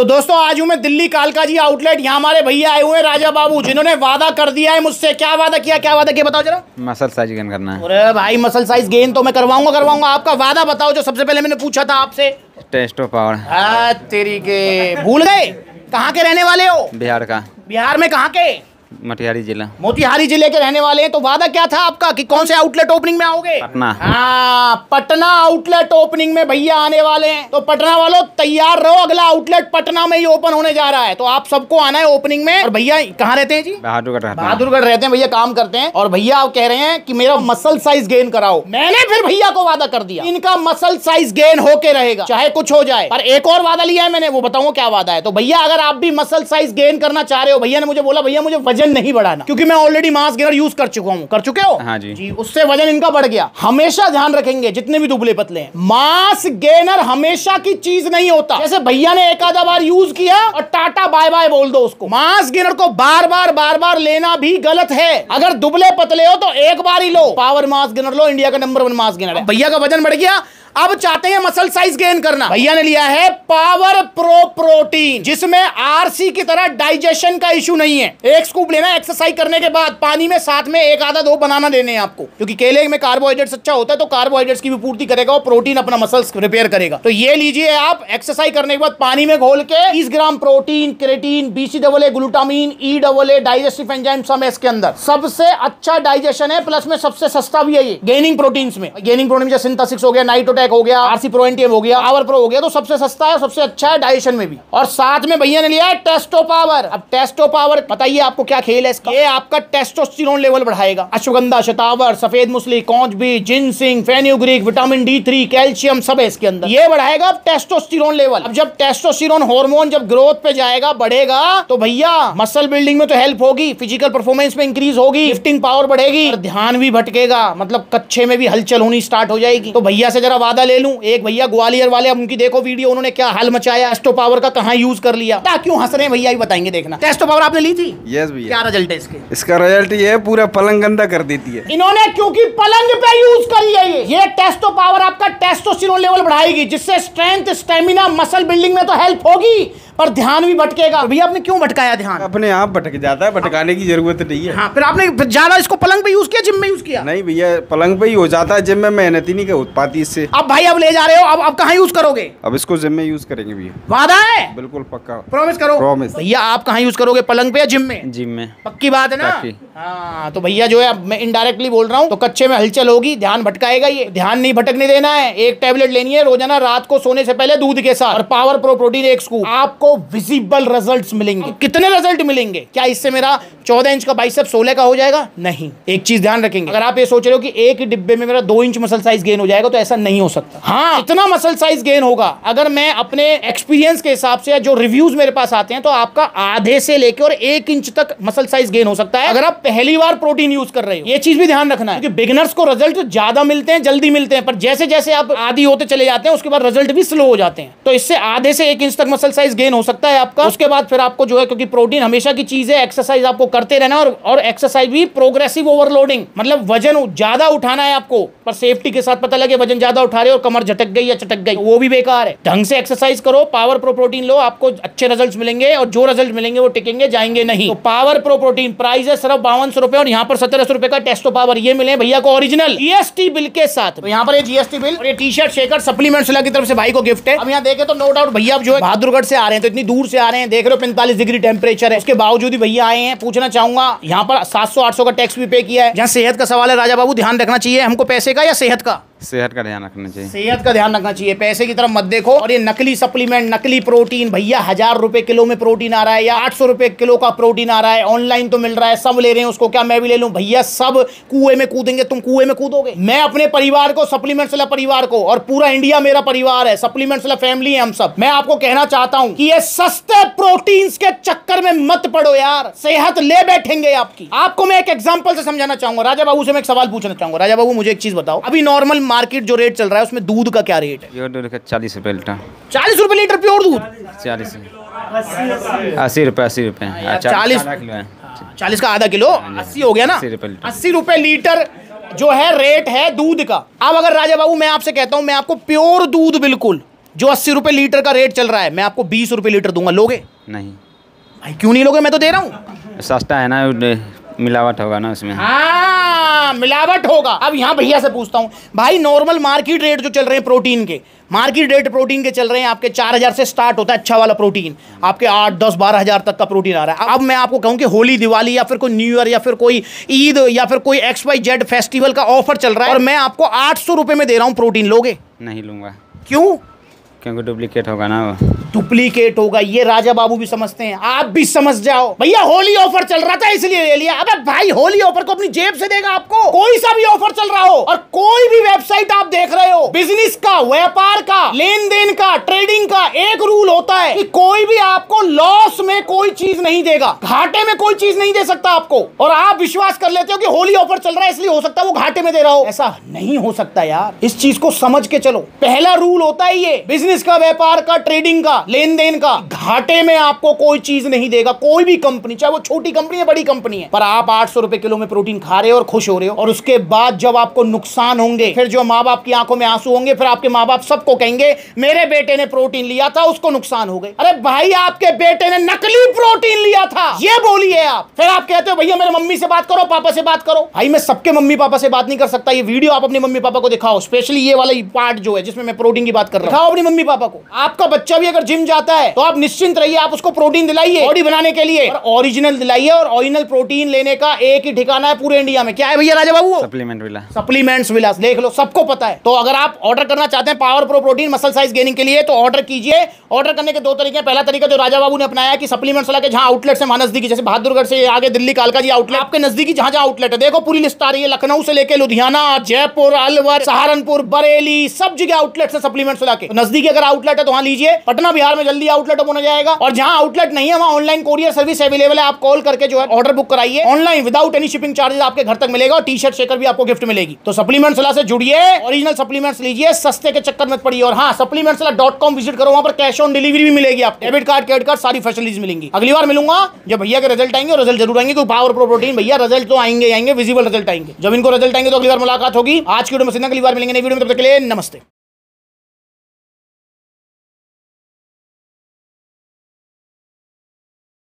तो दोस्तों आज हूं मैं दिल्ली कालका जी आउटलेट। यहाँ हमारे भैया आए हुए हैं राजा बाबू, जिन्होंने वादा कर दिया है मुझसे। क्या वादा किया, क्या वादा किया बताओ जरा। मसल साइज गेन करना है। अरे भाई मसल साइज गेन तो मैं करवाऊंगा। आपका वादा बताओ जो सबसे पहले मैंने पूछा था आपसे। Testo power. तेरी के भूल गए। कहाँ के रहने वाले हो? बिहार का। बिहार में कहाँ के? मोतिहारी जिला। मोतिहारी जिले के रहने वाले हैं। तो वादा क्या था आपका कि कौन से आउटलेट ओपनिंग में आओगे? पटना। हाँ, पटना आउटलेट ओपनिंग में भैया आने वाले हैं। तो पटना वालों तैयार रहो, अगला आउटलेट पटना में ही ओपन होने जा रहा है। तो आप सबको आना है ओपनिंग में। और भैया कहाँ रहते हैं जी? बहादुरगढ़ रहते हैं भैया, काम करते हैं। और भैया आप कह रहे हैं कि मेरा मसल साइज गेन कराओ। मैंने फिर भैया को वादा कर दिया इनका मसल साइज गेन होके रहेगा, चाहे कुछ हो जाए। पर एक और वादा लिया है मैंने, वो बताऊंगा क्या वादा है। तो भैया अगर आप भी मसल साइज गेन करना चाह रहे हो, भैया ने मुझे बोला भैया मुझे वजन नहीं बढ़ाना, क्योंकि मैं ऑलरेडी मास गेनर यूज कर चुका हूं। कर चुके हो? हाँ जी। उससे वजन इनका बढ़ गया। हमेशा ध्यान रखेंगे जितने भी दुबले पतले हैं, मास गेनर हमेशा की चीज नहीं होता। जैसे भैया ने एक आधा बार यूज किया और टाटा बाय बाय बोल दो उसको। मास गेनर को बार बार लेना भी गलत है। अगर दुबले पतले हो तो एक बार ही लो। पावर मास गेनर लो, इंडिया का नंबर 1 मास गेनर है। भैया का वजन बढ़ गया, अब चाहते हैं मसल साइज गेन करना। भैया ने लिया है पावर प्रो प्रोटीन, जिसमें आरसी की तरह डाइजेशन का इशू नहीं है। एक स्कूप लेना एक्सरसाइज करने के बाद पानी में, साथ में एक आधा 2 बनाना देने हैं आपको, क्योंकि केले में कार्बोहाइड्रेट्स अच्छा होता है। तो कार्बोहाइड्रेट्स की भी पूर्ति करेगा और प्रोटीन अपना मसल्स रिपेयर करेगा। तो ये लीजिए आप एक्सरसाइज करने के बाद पानी में घोल के 30 gram protein, creatine, BCAA, glutamine, EAA, digestive enzyme सब है इसके अंदर। सबसे अच्छा डाइजेशन है, प्लस में सबसे सस्ता भी है ये गेनिंग प्रोटीन में। गेनिंग प्रोटीन जैसे सिंथेसिस हो गया, नाइटोटेक हो गया, आरसी प्रो एनटीएम हो गया, पावर प्रो हो गया। तो सबसे सस्ता है, सबसे अच्छा है डाइजेशन में भी। और साथ में भैया ने लिया है टेस्टो पावर। अब टेस्टो पावर बताइए आपको क्या खेल है इसका। ये आपका टेस्टोस्टेरोन लेवल बढ़ाएगा। अश्वगंधा, शतावर, सफेद मूसली, कौच बीज, ginseng, fenugreek, vitamin D3, calcium सब है इसके अंदर। ये बढ़ाएगा टेस्टोस्टेरोन लेवल। अब जब टेस्टोस्टेरोन हार्मोन जब ग्रोथ पे जाएगा, बढ़ेगा, तो भैया मसल बिल्डिंग में तो हेल्प होगी, फिजिकल परफॉर्मेंस में इंक्रीज होगी, लिफ्टिंग पावर बढ़ेगी, और ध्यान भी भटकेगा, मतलब कच्चे में भी हलचल होनी स्टार्ट हो जाएगी। तो भैया से जरा वादा ले लूं। एक भैया ग्वालियर वाले, अब उनकी देखो वीडियो, उन्होंने क्या हल मचाया, टेस्टो पावर का कहां यूज कर लिया। क्यों हंस रहे हैं भैया, ही बताएंगे। देखना टेस्टो पावर आपने ली थी? यस भैया। क्या रिजल्ट है इसके? इसका रिजल्ट ये पूरा पलंग गंदा कर देती है इन्होंने, क्योंकि पलंग पे यूज करी है ये टेस्टो पावर आपका टेस्टोस्टेरोन लेवल बढ़ाएगी, जिससे स्ट्रेंथ, स्टेमिना, मसल बिल्डिंग में तो हेल्प होगी, पर ध्यान भी भटकेगा। भैया आपने क्यों भटकाया ध्यान? अपने आप भटक जाता है, भटकाने की जरूरत नहीं है। हाँ, फिर आपने ज्यादा इसको पलंग पे यूज किया, जिम में यूज किया? नहीं भैया, पलंग पे ही हो जाता है, जिम में मेहनत ही नहीं हो पाती इससे। अब भाई अब ले जा रहे हो, अब कहाँ यूज करोगे? अब इसको जिम में यूज करेंगे भैया। वादा है? बिल्कुल पक्का। प्रॉमिस करो। प्रॉमिस। भैया आप कहाँ यूज करोगे, पलंग पे या जिम में? जिम में। पक्की बात है ना? हाँ। तो भैया जो है, मैं इनडायरेक्टली बोल रहा हूँ, तो कच्चे में हलचल होगी, ध्यान भटकाएगा। ये ध्यान नहीं भटकने देना है। एक टैबलेट लेनी है रोजाना रात को सोने से पहले दूध के साथ, और पावर प्रो प्रोटीन 1 स्कूप। आपको विजिबल रिजल्ट्स मिलेंगे। कितने रिजल्ट मिलेंगे? क्या इससे मेरा 14 इंच का बाइसेप 16 का हो जाएगा? नहीं। एक चीज ध्यान रखेंगे, अगर आप ये सोच रहे हो कि एक डिब्बे में मेरा 2 इंच मसल साइज गेन हो जाएगा, तो ऐसा नहीं हो सकता। हाँ, इतना मसल साइज गेन होगा अगर मैं अपने एक्सपीरियंस के हिसाब से, जो रिव्यूज मेरे पास आते हैं, तो आपका आधे से लेकर और 1 इंच तक मसल साइज गेन हो सकता है, अगर आप पहली बार प्रोटीन यूज कर रहे हो। ये चीज भी ध्यान रखना है, क्योंकि बिगिनर्स को रिजल्ट ज्यादा मिलते हैं, जल्दी मिलते हैं, पर जैसे जैसे आप आदी होते चले जाते हैं, उसके बाद रिजल्ट भी स्लो हो जाते हैं। तो इससे आधे से 1 इंच तक मसल साइज गेन हो सकता है आपका। उसके बाद फिर आपको जो है, क्योंकि प्रोटीन हमेशा की चीज है, एक्सरसाइज आपको करते रहना, और एक्सरसाइज भी प्रोग्रेसिव ओवरलोडिंग, मतलब वजन ज्यादा उठाना है आपको, पर सेफ्टी के साथ। पता लगे वजन ज्यादा उठा रहे हो और कमर झटक गई या चटक गई, वो भी बेकार है। ढंग से एक्सरसाइज करो, पावर प्रो प्रोटीन लो, आपको अच्छे रिजल्ट्स मिलेंगे, और जो रिजल्ट मिलेंगे वो टिकेंगे, जाएंगे नहीं। तो पावर प्रो प्रोटीन प्राइस है सिर्फ 5200 रुपए, और यहाँ पर 1700 रुपए का टेस्टो पावर ये मिले भैया को ओरिजिनल GST बिल के साथ। तो यहाँ पर ये GST बिल और ये टी-शर्ट, शेकर, सप्लीमेंट की तरफ से भाई को गिफ्ट है। अब यहाँ देखे तो नो डाउट भैया जो है बहादुरगढ़ से आ रहे हैं, तो इतनी दूर से आ रहे हैं, देख रहे हो 45 डिग्री टेम्परेचर है, उसके बावजूद ही भैया आए हैं। पूछना चाहूंगा, यहाँ पर 700-800 का टैक्स भी पे किया है। जहाँ सेहत का सवाल है राजा बाबू, ध्यान रखना चाहिए हमको पैसे का या सेहत का? सेहत का ध्यान रखना चाहिए। सेहत का ध्यान रखना चाहिए, पैसे की तरफ मत देखो। और ये नकली सप्लीमेंट, नकली प्रोटीन, भैया 1000 रुपए किलो में प्रोटीन आ रहा है, या 800 रुपए किलो का प्रोटीन आ रहा है, ऑनलाइन तो मिल रहा है, सब ले रहे हैं उसको। क्या मैं भी ले लूं? भैया सब कुएं में कूदेंगे, तुम कुएं में कूदोगे। मैं अपने परिवार को, सप्लीमेंट्स वाला परिवार को, और पूरा इंडिया मेरा परिवार है, सप्लीमेंट्स वाला फैमिली है हम सब, मैं आपको कहना चाहता हूं कि ये सस्ते प्रोटीन के चक्कर में मत पड़ो यार, सेहत ले बैठेंगे आपकी। आपको मैं एक एग्जांपल से समझाना चाहूंगा। राजा बाबू से मैं एक सवाल पूछना चाहूंगा। राजा बाबू मुझे एक चीज बताओ, अभी नॉर्मल मार्केट जो रेट चल रहा है उसमें दूध का क्या रेट है? 40 रुपए लीटर। 40 रुपए लीटर प्योर दूध? 40 80 रुपए 40 40 का आधा किलो 80 हो गया ना? 80 रुपए लीटर जो है रेट है दूध का। अब अगर राजा बाबू मैं आपसे कहता हूं, मैं आपको प्योर दूध, बिल्कुल जो 80 रुपए लीटर का रेट चल रहा है, मैं आपको 20 रुपए लीटर दूंगा, लोगे? नहीं भाई क्यों नहीं लोगे? मैं तो दे रहा हूँ। सस्ता है ना, मिलावट होगा ना उसमें। हाँ मिलावट होगा। अब यहाँ भैया से पूछता हूँ, भाई नॉर्मल मार्केट रेट जो चल रहे हैं प्रोटीन के, मार्केट रेट प्रोटीन के चल रहे हैं आपके 4000 से स्टार्ट होता है अच्छा वाला प्रोटीन, आपके 8, 10, 12,000 तक का प्रोटीन आ रहा है। अब मैं आपको कहूँ कि होली, दिवाली या फिर कोई न्यू ईयर या फिर कोई ईद या फिर कोई XYZ फेस्टिवल का ऑफर चल रहा है और मैं आपको 800 रुपये में दे रहा हूँ प्रोटीन, लोगे? नहीं लूँगा। क्यों? क्योंकि डुप्लीकेट होगा ना वो। डुप्लीकेट होगा, ये राजा बाबू भी समझते हैं, आप भी समझ जाओ। भैया होली ऑफर चल रहा था इसलिए ले लिया। अबे भाई होली ऑफर को अपनी जेब से देगा आपको? कोई सा भी ऑफर चल रहा हो और कोई भी वेबसाइट आप देख रहे हो, बिजनेस का, व्यापार का, लेन देन का, ट्रेडिंग का एक रूल होता है कि कोई भी आपको लॉस में कोई चीज नहीं देगा, घाटे में कोई चीज नहीं दे सकता आपको। और आप विश्वास कर लेते हो कि होली ऑफर चल रहा है इसलिए हो सकता है वो घाटे में दे रहा हो। ऐसा नहीं हो सकता यार, इस चीज को समझ के चलो। पहला रूल होता है ये, बिजनेस का, व्यापार का, ट्रेडिंग का, लेन देन का, घाटे में आपको कोई चीज नहीं देगा कोई भी कंपनी, चाहे वो छोटी कंपनी है बड़ी कंपनी है। पर आप 800 रुपए किलो में प्रोटीन खा रहे हो और खुश हो रहे हो, और उसके बाद जब आपको नुकसान होंगे, फिर जो माँ बाप की आंखों में आंसू होंगे, फिर आपके माँ बाप सबको कहेंगे मेरे बेटे ने प्रोटीन लिया था उसको नुकसान हो गए। अरे भाई आपके बेटे ने नकली प्रोटीन लिया था ये बोलिए आप। फिर आप कहते हो भैया मेरे मम्मी से बात करो, पापा से बात करो। भाई मैं सबके मम्मी पापा से बात नहीं कर सकता, ये वीडियो आप अपने मम्मी पापा को दिखाओ, स्पेशली ये वाला पार्ट जो है जिसमें मैं प्रोटीन की बात कर रहा हूं, दिखाओ अपनी मम्मी पापा को। आपका बच्चा भी अगर जिम जाता है तो आप निश्चिंत रहिए, आप उसको प्रोटीन दिलाइए बॉडी बनाने के लिए, और ओरिजिनल दिलाइए। और ओरिजिनल प्रोटीन लेने का एक ही ठिकाना है पूरे इंडिया में, क्या है भैया राजा बाबू? सप्लीमेंट विलास। सप्लीमेंट्स विलास, देख लो सबको पता है। तो अगर आप ऑर्डर करना चाहते हैं power pro protein muscle size gaining के लिए तो ऑर्डर कीजिए। ऑर्डर करने के 2 तरीके हैं। पहला तरीका जो राजा बाबू ने अपनाया कि सप्लीमेंट्स वाला के जहां आउटलेट से नजदीकी, जैसे बहादुरगढ़ से आगे दिल्ली कालका जी आउटलेट, आपके नजदीकी जहां जहां आउटलेट है, देखो पूरी लिस्ट आ रही है, लखनऊ से लेकर लुधियाना, जयपुर, अलवर, सहारनपुर, बरेली, सब जगह आउटलेट है सप्लीमेंट्स वाला के। नजदीकी अगर आउटलेट है तो वहां लीजिए। पटना बिहार में जल्दी आउटलेट ओपन हो जाएगा, और जहां आउटलेट नहीं है वहां ऑनलाइन कोरियर सर्विस अवेलेबल है। आप कॉल करके जो है ऑर्डर बुक कराइए online, without any shipping charges आपके घर तक मिलेगा, और टी-शर्ट शेकर भी आपको गिफ्ट मिलेगी। तो सप्लीमेंट्स वाला से जुड़िए, ओरिजिनल सप्लीमेंट्स लीजिए, सस्ते के चक्कर में पड़िए। और हाँ, supplementswala.com विजिट करो, वहां पर कैश ऑन डिलीवरी भी मिलेगी आपको, डेबिट कार्ड, क्रेडिट कार्ड, सारी फैसिलिटीज मिलेंगी। अगली बार मिलूंगा जब भैया के रिजल्ट आएंगे, और रिजल्ट जरूर आएंगे क्योंकि पावर प्रो प्रोटीन भैया रिजल्ट तो आएंगे, विजिबल रिजल्ट आएंगे। जब इनको रिजल्ट आएंगे तो अगली बार मुलाकात होगी। आज की वीडियो में सिर्फ, अगली बार मिलेंगे नई वीडियो में, तब तक के लिए नमस्ते।